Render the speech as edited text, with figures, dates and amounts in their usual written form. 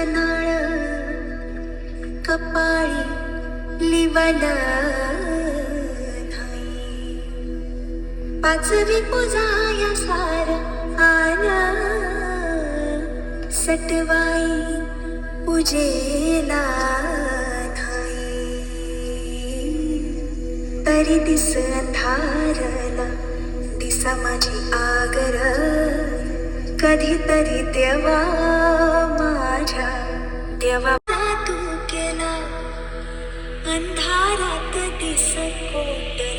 नाळ कपाळी लिवल नाही. पाचवी पूजाया सार आला सटवाई पूजेला नाही. तरी दिस अंधारला दिसा माझी आगर कधीतरी देवा माझ्या देवा तू केला अंधारात दिस कोट